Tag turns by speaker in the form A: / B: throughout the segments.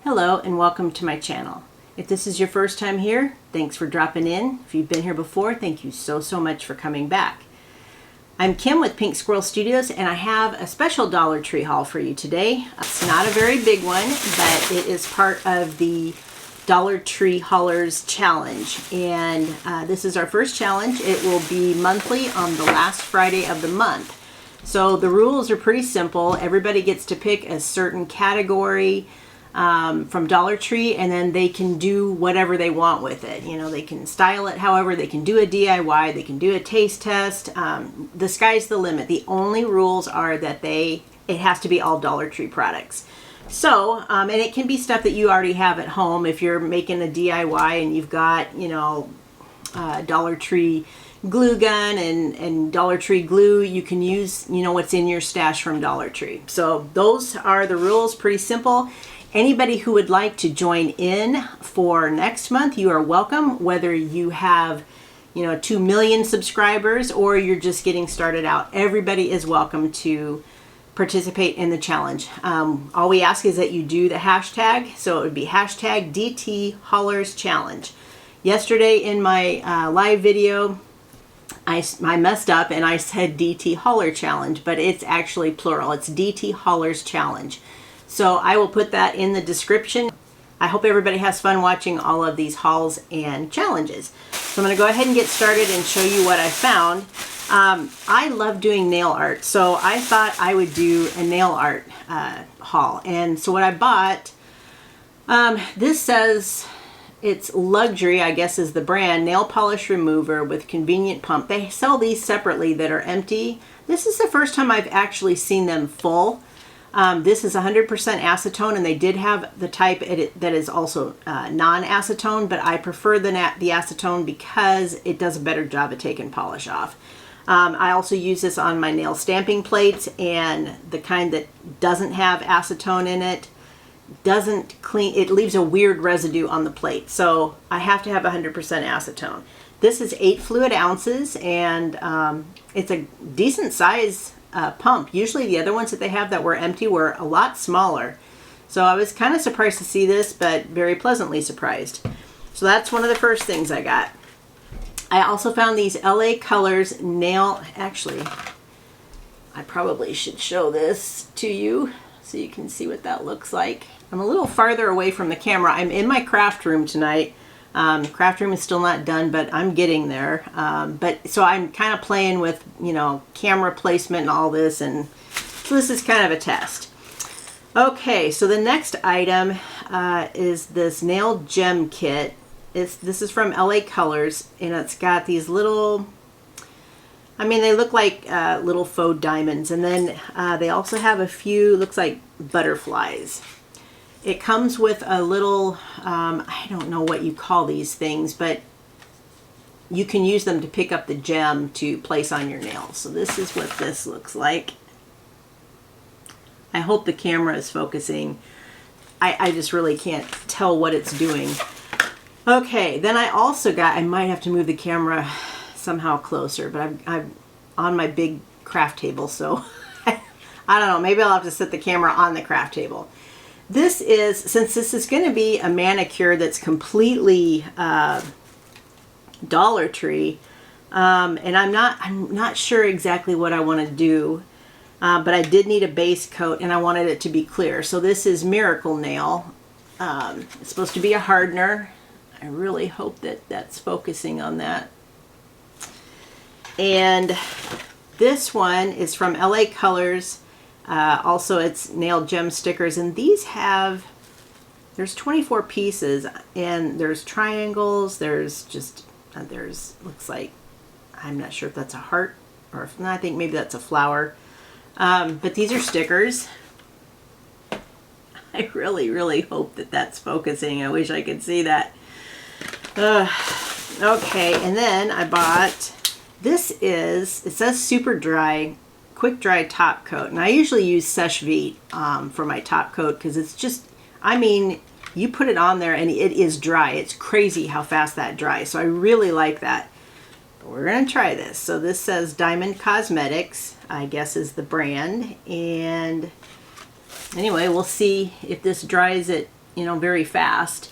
A: Hello and welcome to my channel. If this is your first time here, thanks for dropping in. If you've been here before, thank you so much for coming back. I'm Kim with Pink Squirrel Studios and I have a special Dollar Tree haul for you today. It's not a very big one, but it is part of the Dollar Tree Haulers Challenge. And this is our first challenge. It will be monthly on the last Friday of the month. So the rules are pretty simple. Everybody gets to pick a certain category from Dollar Tree, and then they can do whatever they want with it. You know, they can style it however, they can do a DIY, they can do a taste test. The sky's the limit. The only rules are that it has to be all Dollar Tree products. So, and it can be stuff that you already have at home. If you're making a DIY and you've got, you know, Dollar Tree glue gun and Dollar Tree glue, you can use, you know, what's in your stash from Dollar Tree. So those are the rules, pretty simple. Anybody who would like to join in for next month, you are welcome, whether you have, you know, 2 million subscribers or you're just getting started out. Everybody is welcome to participate in the challenge. All we ask is that you do the hashtag. So it would be hashtag DT Haulers Challenge. Yesterday in my live video, I messed up and I said DT Hauler Challenge, but it's actually plural. It's DT Haulers Challenge. So I will put that in the description. I hope everybody has fun watching all of these hauls and challenges. So I'm going to go ahead and get started and show you what I found. I love doing nail art, so I thought I would do a nail art haul. And so what I bought, this says it's Luxury, I guess is the brand, nail polish remover with convenient pump. They sell these separately that are empty. This is the first time I've actually seen them full. This is 100% acetone, and they did have the type that is also non-acetone, but I prefer the acetone because it does a better job of taking polish off. I also use this on my nail stamping plates, and the kind that doesn't have acetone in it doesn't clean. It leaves a weird residue on the plate, so I have to have 100% acetone. This is 8 fluid ounces, and it's a decent size pump. Usually the other ones that they have that were empty were a lot smaller. So I was kind of surprised to see this, but very pleasantly surprised. So that's one of the first things I got. I also found these LA Colors nail, actually, I probably should show this to you so you can see what that looks like. I'm a little farther away from the camera. I'm in my craft room tonight. Craft room is still not done, but I'm getting there. So I'm kind of playing with, you know, camera placement and all this, and so this is kind of a test. Okay, so the next item is this nail gem kit. This is from LA Colors, and it's got these little, I mean, they look like little faux diamonds, and then they also have a few, looks like butterflies. It comes with a little, I don't know what you call these things, but you can use them to pick up the gem to place on your nails. So this is what this looks like. I hope the camera is focusing. I just really can't tell what it's doing. Okay, then I also got, I might have to move the camera somehow closer, but I'm on my big craft table, so I don't know, maybe I'll have to set the camera on the craft table. This is, since this is going to be a manicure that's completely Dollar Tree, and I'm not sure exactly what I want to do, but I did need a base coat and I wanted it to be clear. So this is Miracle Nail. It's supposed to be a hardener. I really hope that that's focusing on that. And this one is from LA Colors. Also, it's nail gem stickers, and these have, there's 24 pieces, and there's triangles, there's just, looks like, I'm not sure if that's a heart, or if not, I think maybe that's a flower. But these are stickers. I really hope that that's focusing. I wish I could see that. Okay, and then I bought, this is, it says Super Dry Quick Dry Top Coat, and I usually use Seche Vite for my top coat because it's just, I mean, you put it on there and it is dry. It's crazy how fast that dries, so I really like that. But we're gonna try this. So this says Diamond Cosmetics, I guess is the brand, and anyway, we'll see if this dries it you know, very fast.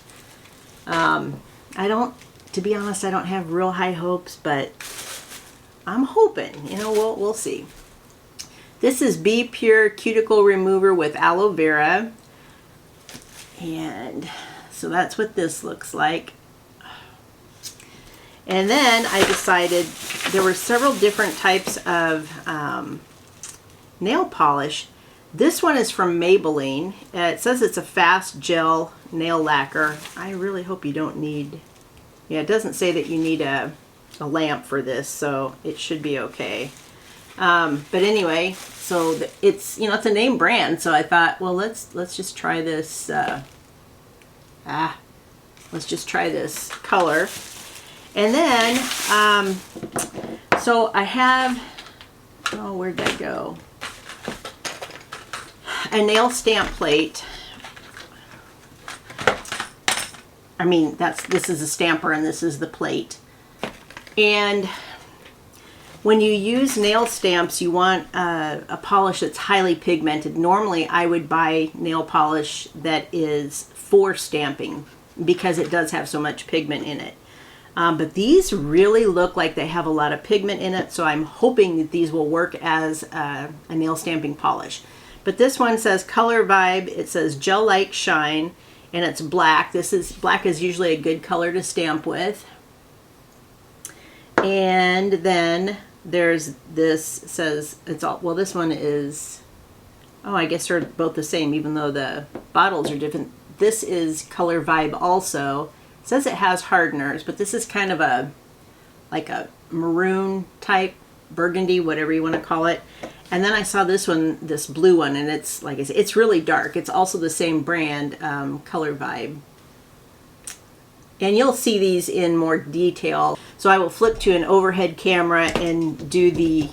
A: To be honest, I don't have real high hopes, but I'm hoping, you know, we'll see. This is Be Pure Cuticle Remover with Aloe Vera. And so that's what this looks like. And then I decided there were several different types of nail polish. This one is from Maybelline. It says it's a fast gel nail lacquer. I really hope you don't need, yeah, it doesn't say that you need a lamp for this, so it should be okay. But anyway, so it's, you know, it's a name brand, so I thought, well, let's just try this. Let's just try this color. And then, so I have, oh, where'd that go? A nail stamp plate. I mean, this is a stamper and this is the plate. And when you use nail stamps, you want a polish that's highly pigmented. Normally, I would buy nail polish that is for stamping because it does have so much pigment in it. But these really look like they have a lot of pigment in it, so I'm hoping that these will work as a nail stamping polish. But this one says Color Vibe. It says Gel-like Shine, and it's black. Black is usually a good color to stamp with. And then there's this, says it's all, well, this one is, oh, I guess they're both the same, even though the bottles are different. This is Color Vibe also. It says it has hardeners, but this is kind of like a maroon type, burgundy, whatever you want to call it. And then I saw this one, this blue one, and it's, like I said, it's really dark. It's also the same brand, Color Vibe. And you'll see these in more detail. So I will flip to an overhead camera and do the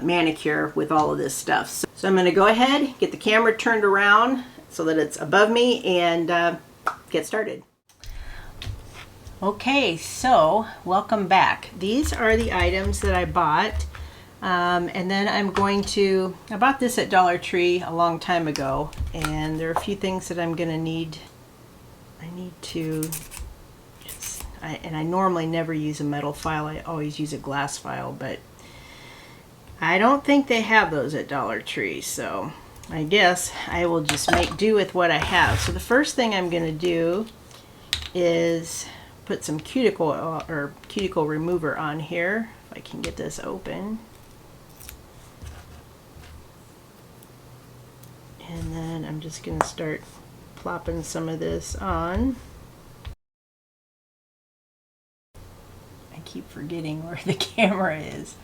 A: manicure with all of this stuff. So I'm going to go ahead, get the camera turned around so that it's above me, and get started. Okay, so welcome back. These are the items that I bought. And then I'm going to, I bought this at Dollar Tree a long time ago, and there are a few things that I'm going to need. I need to just, and I normally never use a metal file, I always use a glass file, but I don't think they have those at Dollar Tree, so I guess I will just make do with what I have. So the first thing I'm going to do is put some cuticle remover on here, if I can get this open. And then I'm just going to start plopping some of this on. I keep forgetting where the camera is.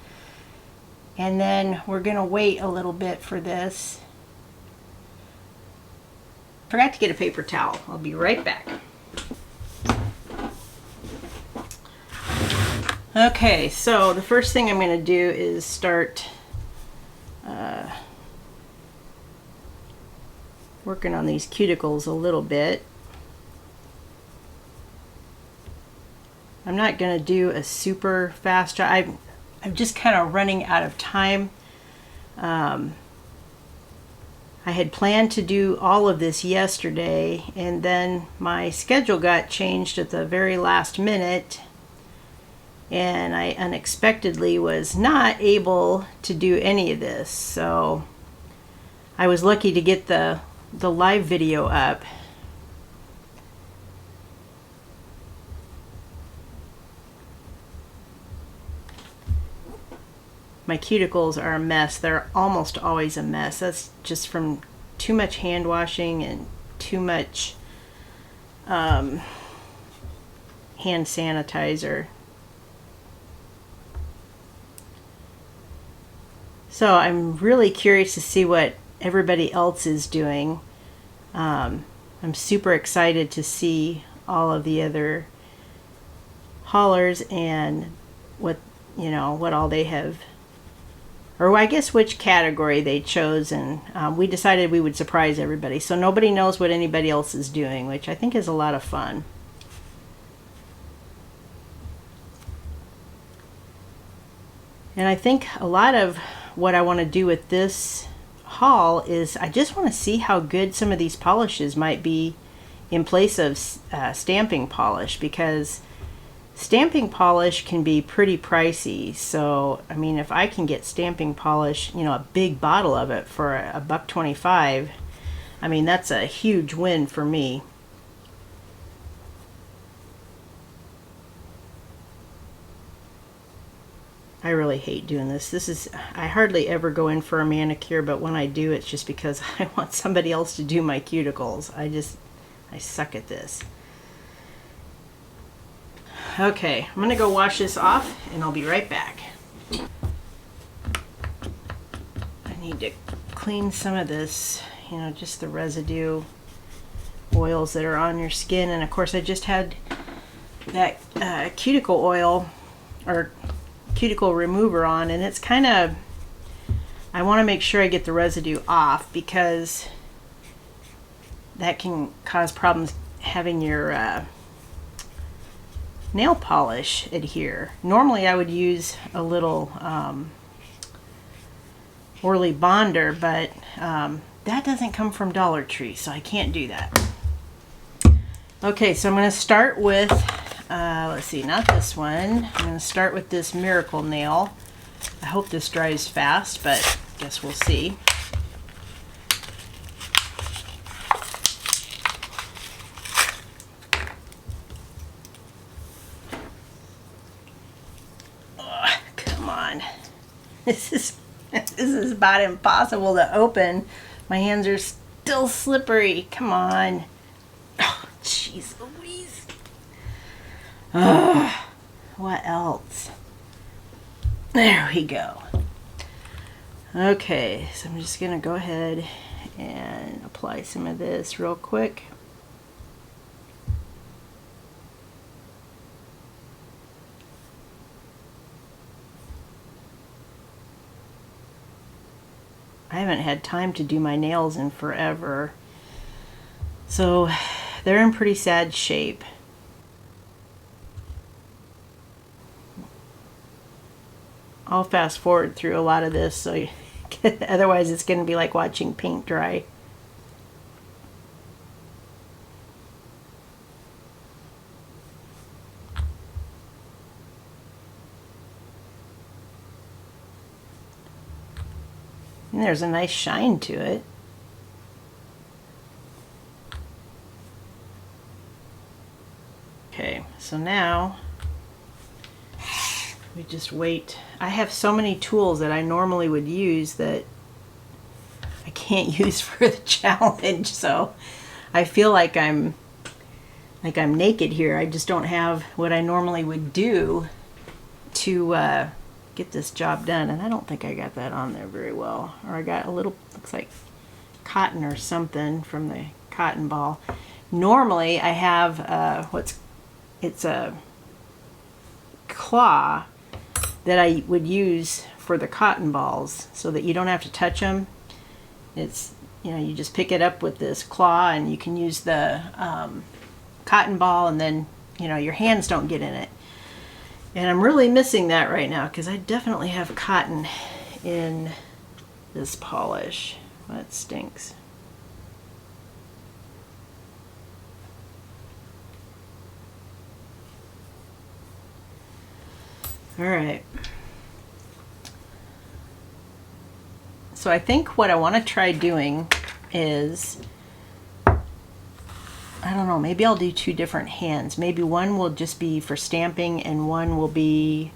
A: And then we're going to wait a little bit for this. Forgot to get a paper towel. I'll be right back. Okay, so the first thing I'm going to do is start working on these cuticles a little bit. I'm not going to do a super fast job. I'm just kind of running out of time. I had planned to do all of this yesterday, and then my schedule got changed at the very last minute, and I unexpectedly was not able to do any of this. So I was lucky to get the live video up. My cuticles are a mess. They're almost always a mess. That's just from too much hand washing and too much hand sanitizer. So I'm really curious to see what everybody else is doing. I'm super excited to see all of the other haulers and what all they have, or I guess which category they chose, and we decided we would surprise everybody, so nobody knows what anybody else is doing, which I think is a lot of fun. And I think a lot of what I want to do with this haul is I just want to see how good some of these polishes might be in place of stamping polish, because stamping polish can be pretty pricey. So, I mean, if I can get stamping polish, you know, a big bottle of it for $1.25, I mean, that's a huge win for me. I really hate doing this. I hardly ever go in for a manicure, but when I do, it's just because I want somebody else to do my cuticles. I suck at this. Okay, I'm gonna go wash this off and I'll be right back. I need to clean some of this, you know, just the residue oils that are on your skin. And of course I just had that cuticle oil or cuticle remover on, and it's kind of, I want to make sure I get the residue off, because that can cause problems having your nail polish adhere. Normally I would use a little Orly Bonder, but that doesn't come from Dollar Tree, so I can't do that. Okay, so I'm going to start with let's see, not this one. I'm going to start with this Miracle Nail. I hope this dries fast, but I guess we'll see. Oh, come on. This is about impossible to open. My hands are still slippery. Come on. Oh, jeez Louise. What else? There we go. Okay, so I'm just gonna go ahead and apply some of this real quick. I haven't had time to do my nails in forever, so they're in pretty sad shape. I'll fast forward through a lot of this, so otherwise it's going to be like watching paint dry. And there's a nice shine to it. Okay, so now we just wait. I have so many tools that I normally would use that I can't use for the challenge, so I feel like I'm naked here. I just don't have what I normally would do to get this job done, and I don't think I got that on there very well. Or I got a little, looks like cotton or something from the cotton ball. Normally I have it's a claw that I would use for the cotton balls, so that you don't have to touch them. It's, you know, you just pick it up with this claw and you can use the cotton ball, and then, you know, your hands don't get in it. And I'm really missing that right now, because I definitely have cotton in this polish. That stinks. All right. So I think what I want to try doing is, I don't know, maybe I'll do two different hands. Maybe one will just be for stamping and one will be,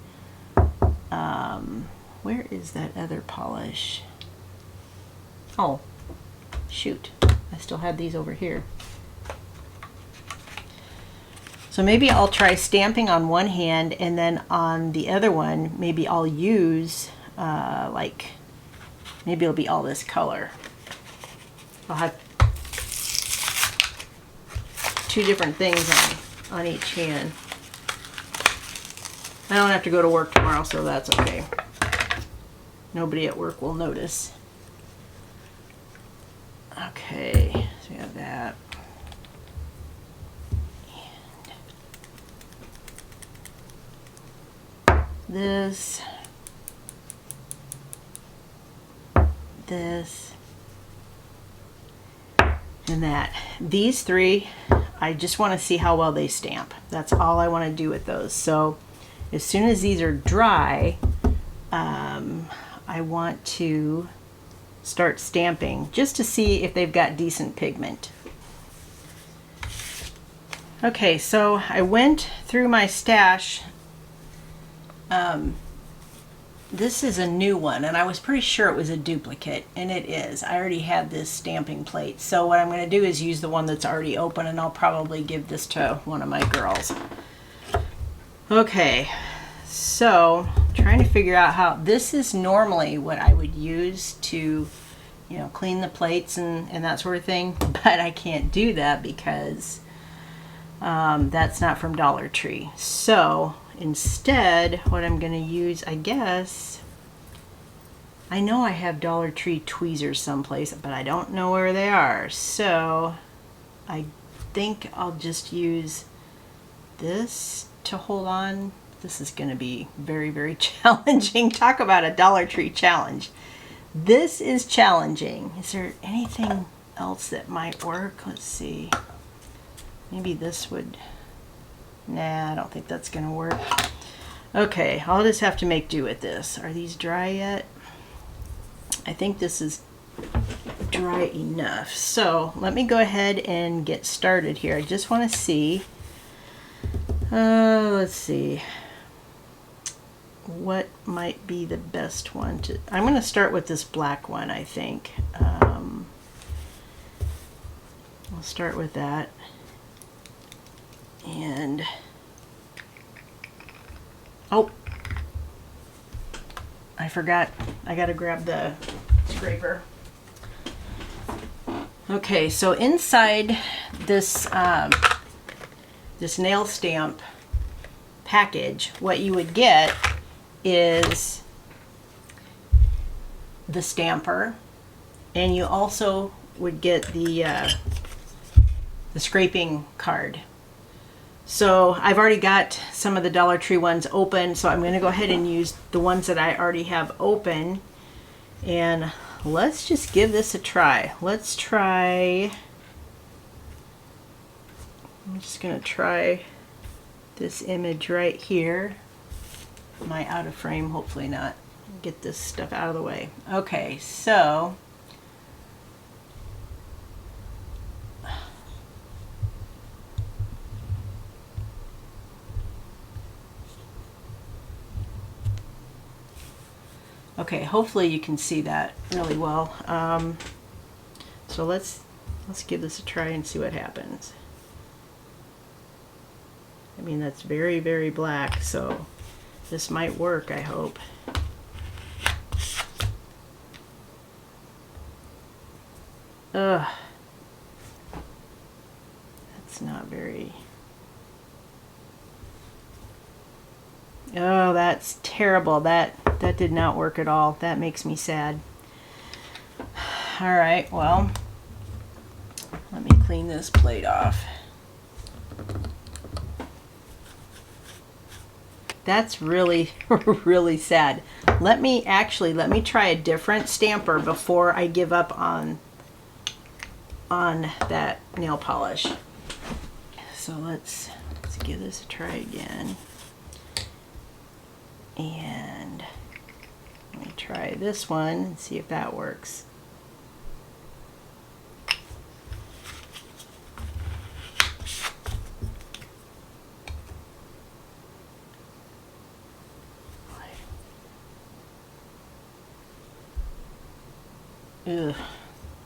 A: where is that other polish? Oh, shoot. I still had these over here. So maybe I'll try stamping on one hand, and then on the other one, maybe I'll use, like, maybe it'll be all this color. I'll have two different things on each hand. I don't have to go to work tomorrow, so that's okay. Nobody at work will notice. Okay, so we have that. This, and that. These three I just want to see how well they stamp. That's all I want to do with those. So as soon as these are dry, I want to start stamping just to see if they've got decent pigment. Okay, so I went through my stash. This is a new one, and I was pretty sure it was a duplicate, and it is. I already had this stamping plate. So what I'm going to do is use the one that's already open, and I'll probably give this to one of my girls. Okay, so trying to figure out how, this is normally what I would use to, you know, clean the plates and that sort of thing, but I can't do that because that's not from Dollar Tree. So instead, what I'm going to use, I guess, I know I have Dollar Tree tweezers someplace, but I don't know where they are. So I think I'll just use this to hold on. This is going to be very, very challenging. Talk about a Dollar Tree challenge. This is challenging. Is there anything else that might work? Let's see. Maybe this would... Nah, I don't think that's gonna work. Okay, I'll just have to make do with this. Are these dry yet? I think this is dry enough. So let me go ahead and get started here. I just want to see. Let's see. What might be the best one to... I'm going to start with this black one, I think. I'll start with that. And, oh, I forgot, I gotta grab the scraper. Okay, so inside this, this nail stamp package, what you would get is the stamper, and you also would get the scraping card. So I've already got some of the Dollar Tree ones open, so I'm going to go ahead and use the ones that I already have open. And let's just give this a try. Let's try, I'm just going to try this image right here. Am I out of frame? Hopefully not. Get this stuff out of the way. Okay, so okay, hopefully you can see that really well. So let's give this a try and see what happens. I mean, that's very, very black, so this might work, I hope. Ugh. That's not very... Oh, that's terrible. That did not work at all. That makes me sad. All right, well, let me clean this plate off. That's really, really sad. Let me try a different stamper before I give up on that nail polish. So let's give this a try again. And let me try this one and see if that works. Ugh,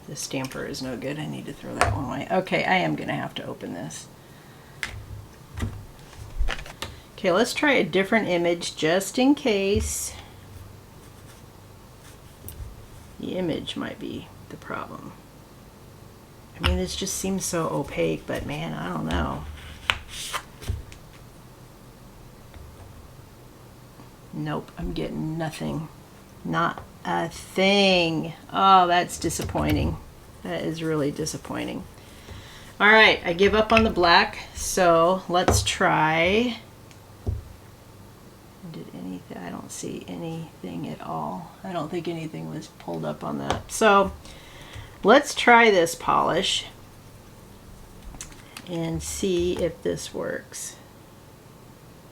A: this stamper is no good. I need to throw that one away. Okay, I am gonna have to open this. Okay, let's try a different image just in case. The image might be the problem. I mean, this just seems so opaque, but man, I don't know. Nope, I'm getting nothing. Not a thing. Oh, that's disappointing. That is really disappointing. All right, I give up on the black, so let's try. Did anything? I don't see anything at all. I don't think anything was pulled up on that. So let's try this polish. and see if this works.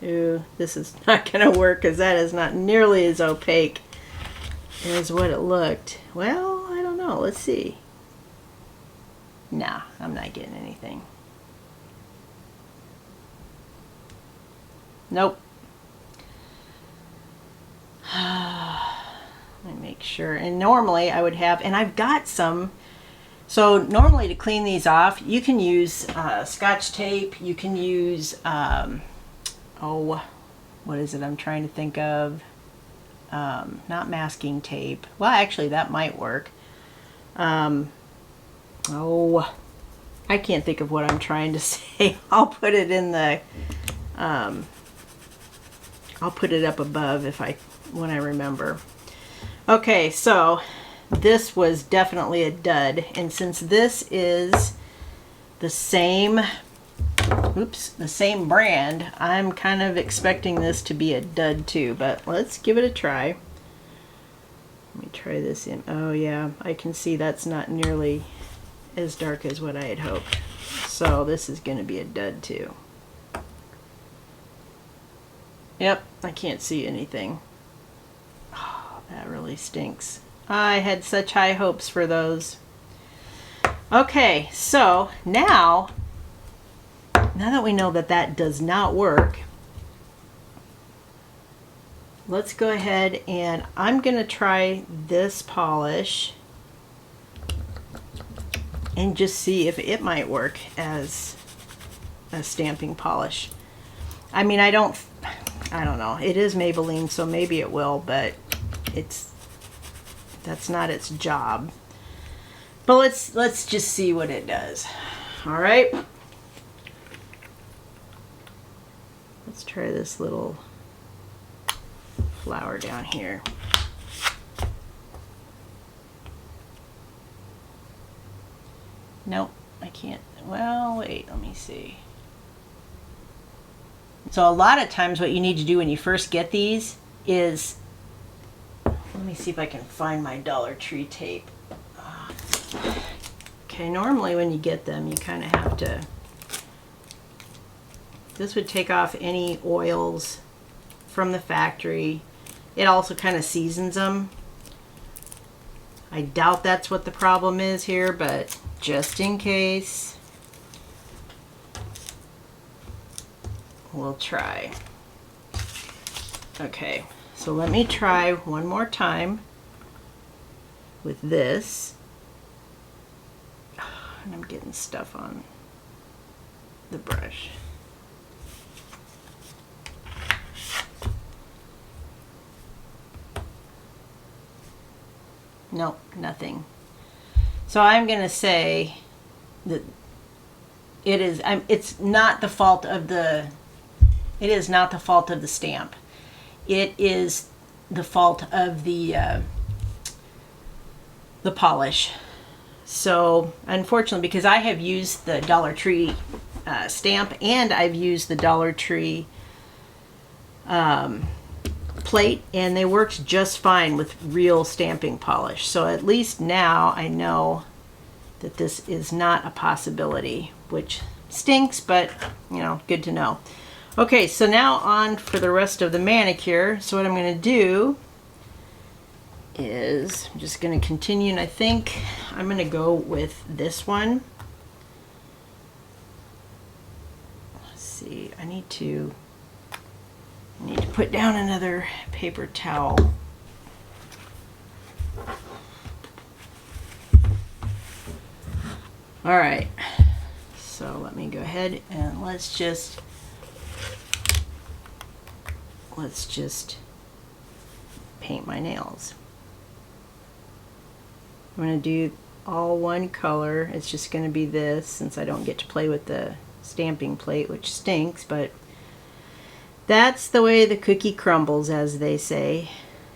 A: Ooh, this is not going to work because that is not nearly as opaque as what it looked. Well, I don't know. Let's see. Nah, I'm not getting anything. Nope. Let me make sure. And normally I would have, and I've got some. So normally to clean these off, you can use Scotch tape. You can use, oh, what is it I'm trying to think of? Not masking tape. Well, actually that might work. Oh, I can't think of what I'm trying to say. I'll put it in the, I'll put it up above when I remember. Okay, so this was definitely a dud, and since this is the same brand, I'm kind of expecting this to be a dud too, but let's give it a try. Let me try this in. Oh yeah, I can see that's not nearly as dark as what I had hoped. So this is going to be a dud too. Yep, I can't see anything. Oh, that really stinks. I had such high hopes for those. Okay, so now that we know that that does not work, let's go ahead and I'm going to try this polish and just see if it might work as a stamping polish. I mean, I don't know. It is Maybelline, so maybe it will, but that's not its job. But let's just see what it does. All right. Let's try this little flower down here. Nope, I can't. Well, wait, let me see. So a lot of times what you need to do when you first get these is, let me see if I can find my Dollar Tree tape. Okay, normally when you get them, you kind of have to, this would take off any oils from the factory. It also kind of seasons them. I doubt that's what the problem is here, but just in case, we'll try. Okay, so let me try one more time with this. And I'm getting stuff on the brush. Nope, nothing. So I'm going to say that it's not the fault of the stamp. It is the fault of the polish. So unfortunately, because I have used the Dollar Tree stamp and I've used the Dollar Tree plate, and they worked just fine with real stamping polish. So at least now I know that this is not a possibility, which stinks, but you know, good to know. Okay, so now on for the rest of the manicure. So what I'm going to do is I'm just going to continue, and I think I'm going to go with this one. Let's see, I need to put down another paper towel. All right, so let me go ahead and let's just paint my nails. I'm going to do all one color. It's just going to be this, since I don't get to play with the stamping plate, which stinks, but that's the way the cookie crumbles, as they say.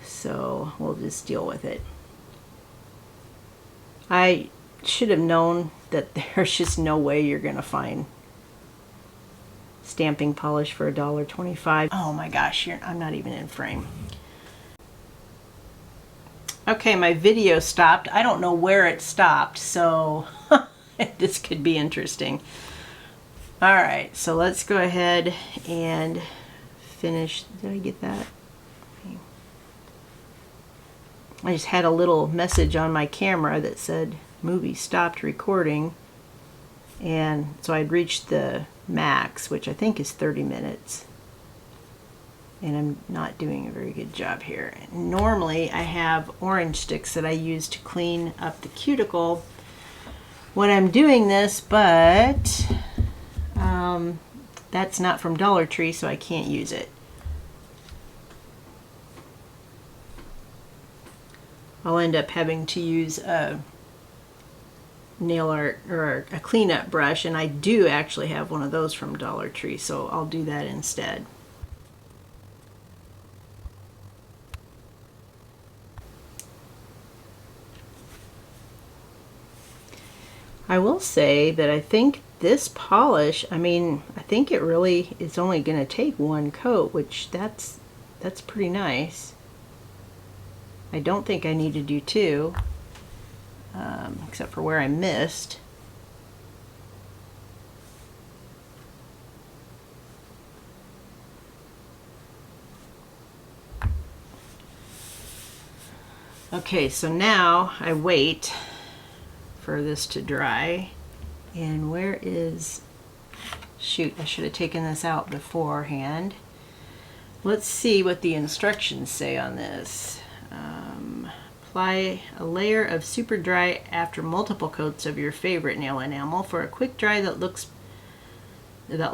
A: So we'll just deal with it. I should have known that there's just no way you're going to find stamping polish for $1.25. Oh my gosh, I'm not even in frame. Okay, my video stopped. I don't know where it stopped, so this could be interesting. All right, so let's go ahead and finish. Did I get that? I just had a little message on my camera that said movie stopped recording, and so I'd reached the max, which I think is 30 minutes, and I'm not doing a very good job here. Normally I have orange sticks that I use to clean up the cuticle when I'm doing this, but that's not from Dollar Tree, so I can't use it. I'll end up having to use a nail art or a cleanup brush, and I do actually have one of those from Dollar Tree, so I'll do that instead. I will say that I think this polish, I think it really is only going to take one coat, which that's pretty nice. I don't think I need to do two, except for where I missed. Okay, so now I wait for this to dry. And where is, shoot, I should have taken this out beforehand. Let's see what the instructions say on this. Apply a layer of super dry after multiple coats of your favorite nail enamel for a quick dry that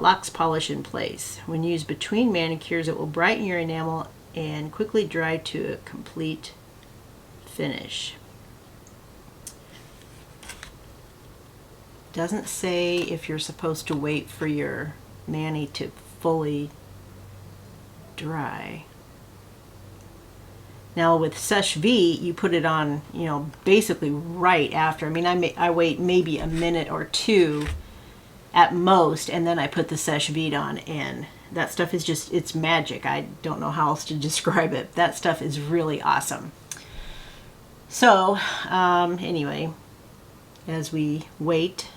A: locks polish in place. When used between manicures, it will brighten your enamel and quickly dry to a complete finish. Doesn't say if you're supposed to wait for your mani to fully dry. Now with Seche Vite, you put it on, basically right after. I wait maybe a minute or two at most, and then I put the Seche Vite on, and that stuff is just, it's magic. I don't know how else to describe it. That stuff is really awesome. So, anyway, as we wait,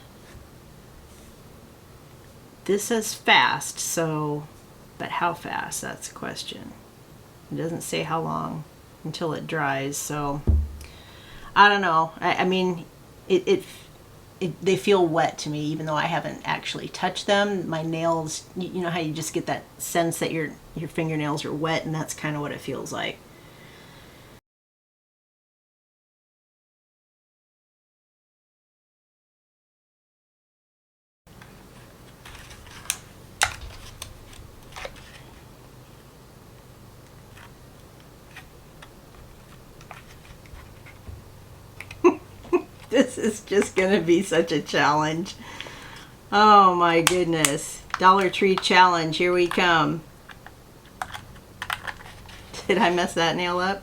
A: this says fast, so, but how fast? That's the question. It doesn't say how long until it dries, so I don't know. They feel wet to me, even though I haven't actually touched them. My nails, you know how you just get that sense that your fingernails are wet, and that's kind of what it feels like. This is just going to be such a challenge. Oh my goodness. Dollar Tree challenge, here we come. Did I mess that nail up?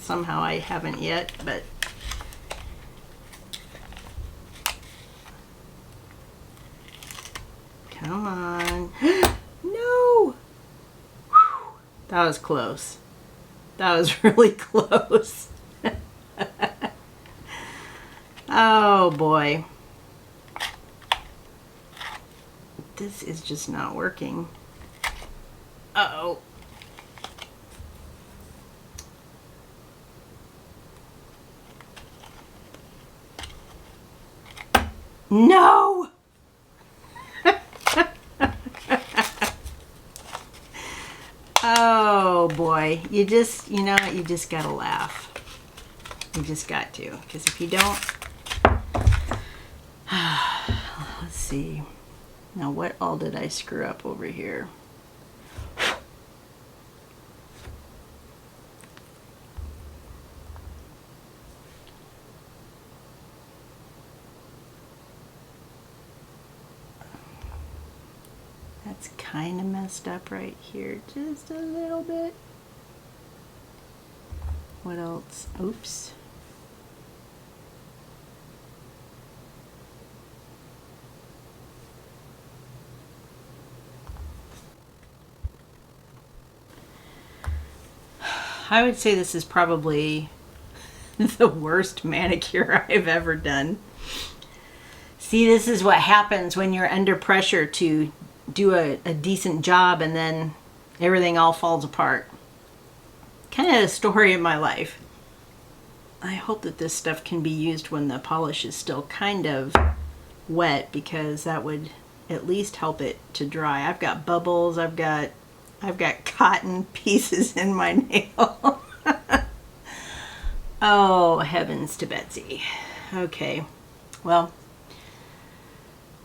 A: Somehow I haven't yet, but come on. No! Whew. That was close. That was really close. Oh boy. This is just not working. Uh-oh. No! Oh boy. You just gotta laugh. You just got to. Because if you don't... Let's see. Now what all did I screw up over here? That's kind of messed up right here, just a little bit. What else? Oops. I would say this is probably the worst manicure I've ever done. See, this is what happens when you're under pressure to do a decent job and then everything all falls apart. Kind of a story of my life. I hope that this stuff can be used when the polish is still kind of wet, because that would at least help it to dry. I've got bubbles, I've got cotton pieces in my nail. Oh, heavens to Betsy. Okay, well,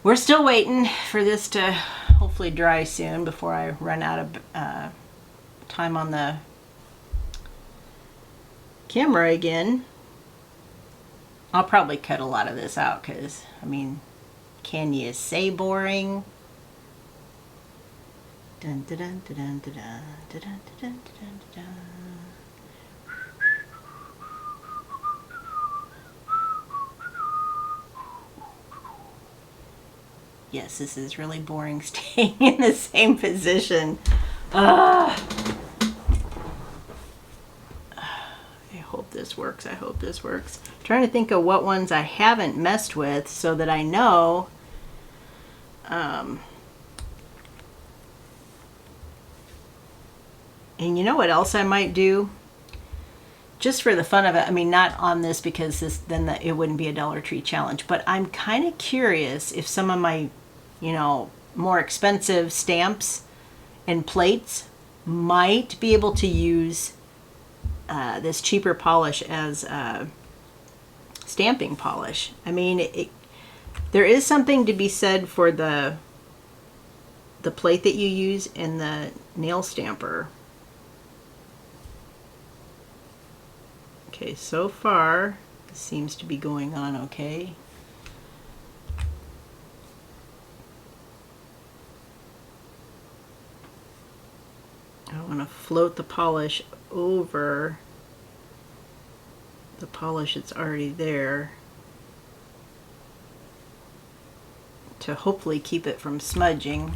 A: we're still waiting for this to hopefully dry soon before I run out of time on the camera again. I'll probably cut a lot of this out because, I mean, can you say boring? Dun, dun, dun, dun, dun, dun, dun, dun, dun, dun, dun. Yes, this is really boring staying in the same position. I hope this works. I hope this works. I'm trying to think of what ones I haven't messed with so that I know. And you know what else I might do? Just for the fun of it. I mean, not on this because it wouldn't be a Dollar Tree challenge. But I'm kind of curious if some of my, more expensive stamps and plates might be able to use this cheaper polish as stamping polish. I mean, there is something to be said for the plate that you use in the nail stamper. Okay, so far this seems to be going on okay. I want to float the polish over the polish that's already there to hopefully keep it from smudging.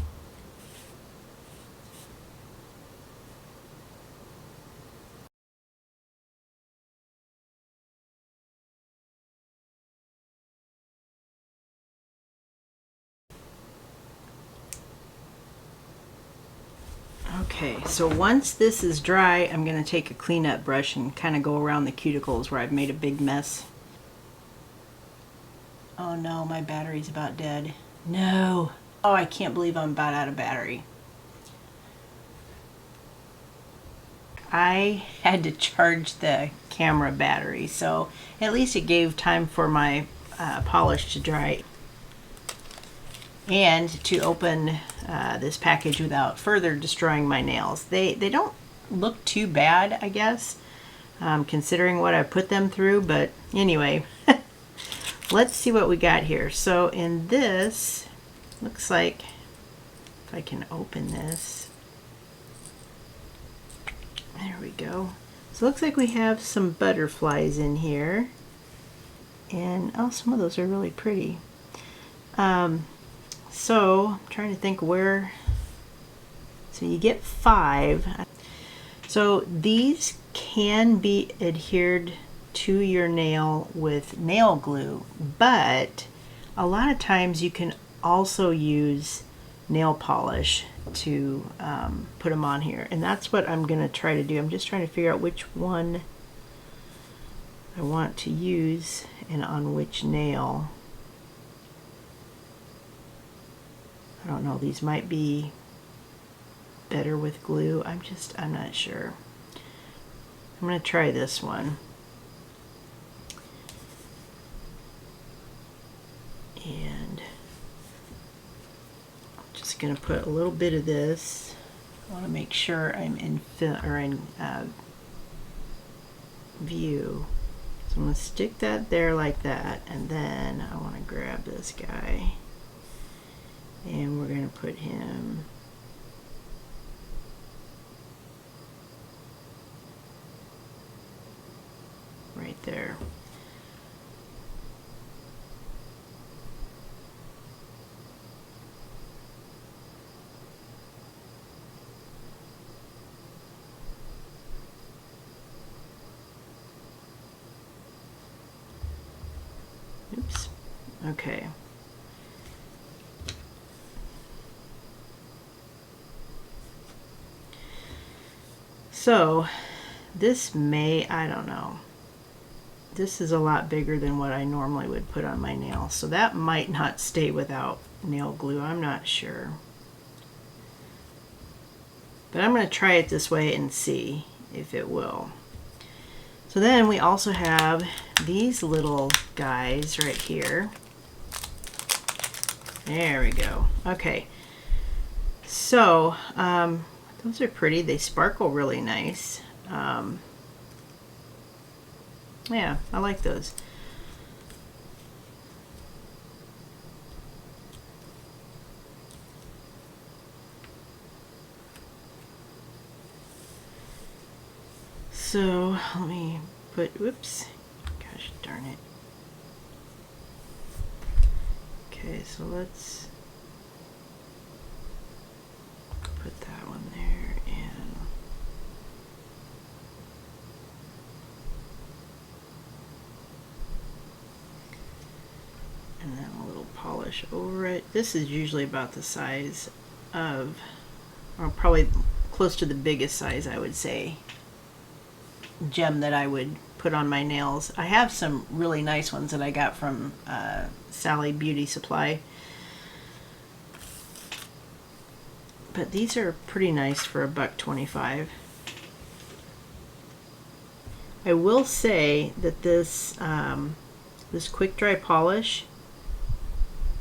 A: Okay, so once this is dry, I'm going to take a cleanup brush and kind of go around the cuticles where I've made a big mess. Oh no, my battery's about dead. No. Oh, I can't believe I'm about out of battery. I had to charge the camera battery, so at least it gave time for my polish to dry and to open this package without further destroying my nails. They don't look too bad, I guess, considering what I put them through, but anyway, let's see what we got here. So in this, looks like, if I can open this, there we go. So it looks like we have some butterflies in here, and oh, some of those are really pretty. So I'm trying to think where, so you get 5. So these can be adhered to your nail with nail glue, but a lot of times you can also use nail polish to put them on here, and that's what I'm going to try to do. I'm just trying to figure out which one I want to use and on which nail. I don't know, these might be better with glue. I'm not sure. I'm going to try this one. And I'm just going to put a little bit of this. I want to make sure I'm in view. So I'm going to stick that there like that, and then I want to grab this guy. And we're going to put him right there. Oops. Okay. So this I don't know. This is a lot bigger than what I normally would put on my nails, so that might not stay without nail glue. I'm not sure. But I'm going to try it this way and see if it will. So then we also have these little guys right here. There we go. Okay. So, those are pretty. They sparkle really nice. Yeah, I like those. So let me put, whoops, gosh darn it. Okay, so let's put that one there, and then a little polish over it. This is usually about the size of, or probably close to the biggest size, I would say, gem that I would put on my nails. I have some really nice ones that I got from Sally Beauty Supply, but these are pretty nice for $1.25. I will say that this this quick dry polish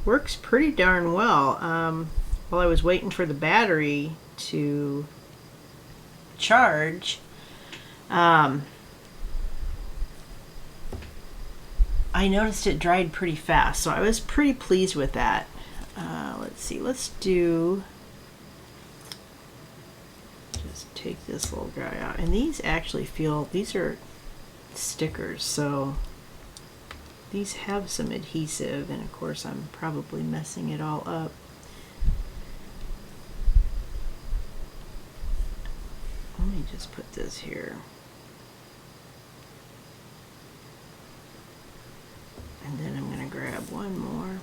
A: works pretty darn well. While I was waiting for the battery to charge, I noticed it dried pretty fast, so I was pretty pleased with that. Let's see, let's do, just take this little guy out, and these actually feel, these are stickers, so these have some adhesive, and of course I'm probably messing it all up. Let me just put this here. And then I'm going to grab one more.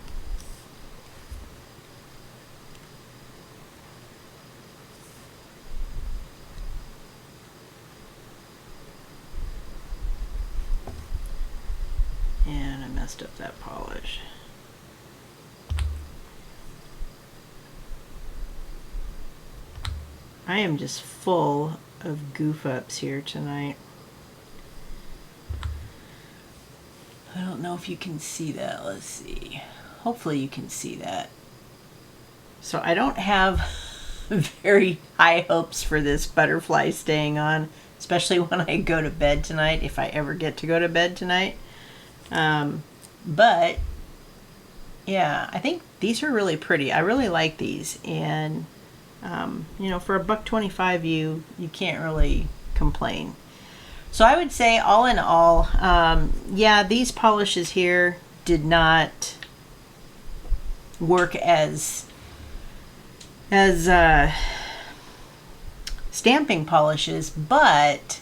A: And I messed up that polish. I am just full of goof ups here tonight. I don't know if you can see that. Let's see. Hopefully you can see that. So I don't have very high hopes for this butterfly staying on, especially when I go to bed tonight, if I ever get to go to bed tonight. But yeah, I think these are really pretty. I really like these, and you know, for $1.25, you can't really complain. So I would say, all in all, yeah, these polishes here did not work as stamping polishes, but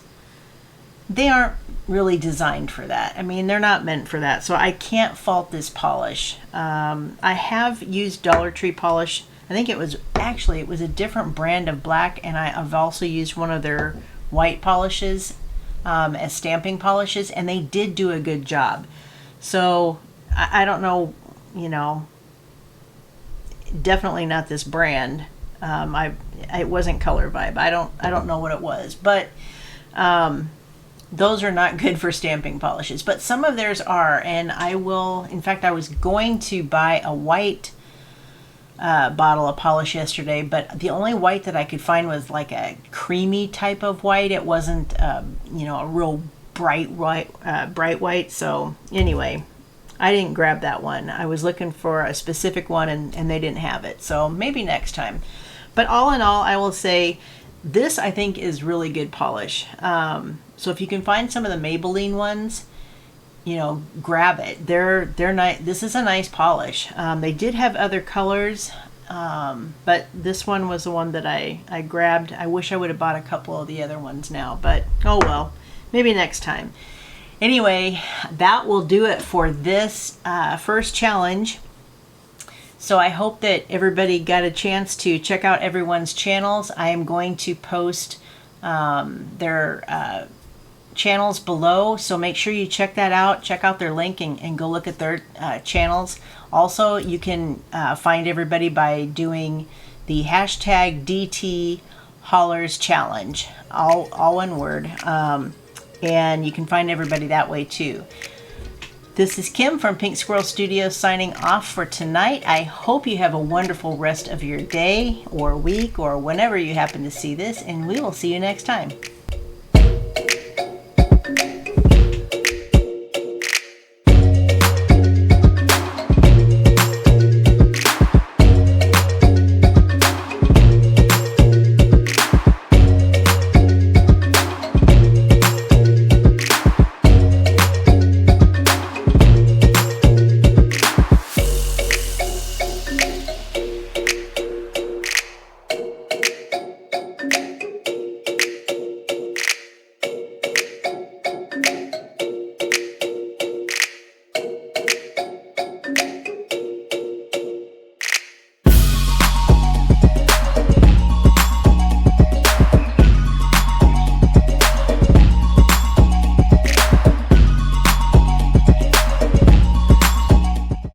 A: they aren't really designed for that. I mean, they're not meant for that, so I can't fault this polish. I have used Dollar Tree polish. I think it was a different brand of black, and I've also used one of their white polishes as stamping polishes, and they did do a good job. So I don't know, you know, definitely not this brand. It wasn't Color Vibe. I don't know what it was, but those are not good for stamping polishes. But some of theirs are, and I will. In fact, I was going to buy a white bottle of polish yesterday, but the only white that I could find was like a creamy type of white. It wasn't, you know, a real bright white. So anyway, I didn't grab that one. I was looking for a specific one, and they didn't have it. So maybe next time. But all in all, I will say this, I think, is really good polish. So if you can find some of the Maybelline ones, you know, grab it. They're nice. This is a nice polish. They did have other colors, but this one was the one that I grabbed. I wish I would have bought a couple of the other ones now, but oh well, maybe next time. Anyway, that will do it for this first challenge. So I hope that everybody got a chance to check out everyone's channels. I am going to post their channels below, so make sure you check that out. Check out their link and go look at their channels. Also, you can find everybody by doing the hashtag DT Haulers Challenge, all one word, and you can find everybody that way too. This is Kim from Pink Squirrel Studios signing off for tonight. I hope you have a wonderful rest of your day or week or whenever you happen to see this, and we will see you next time.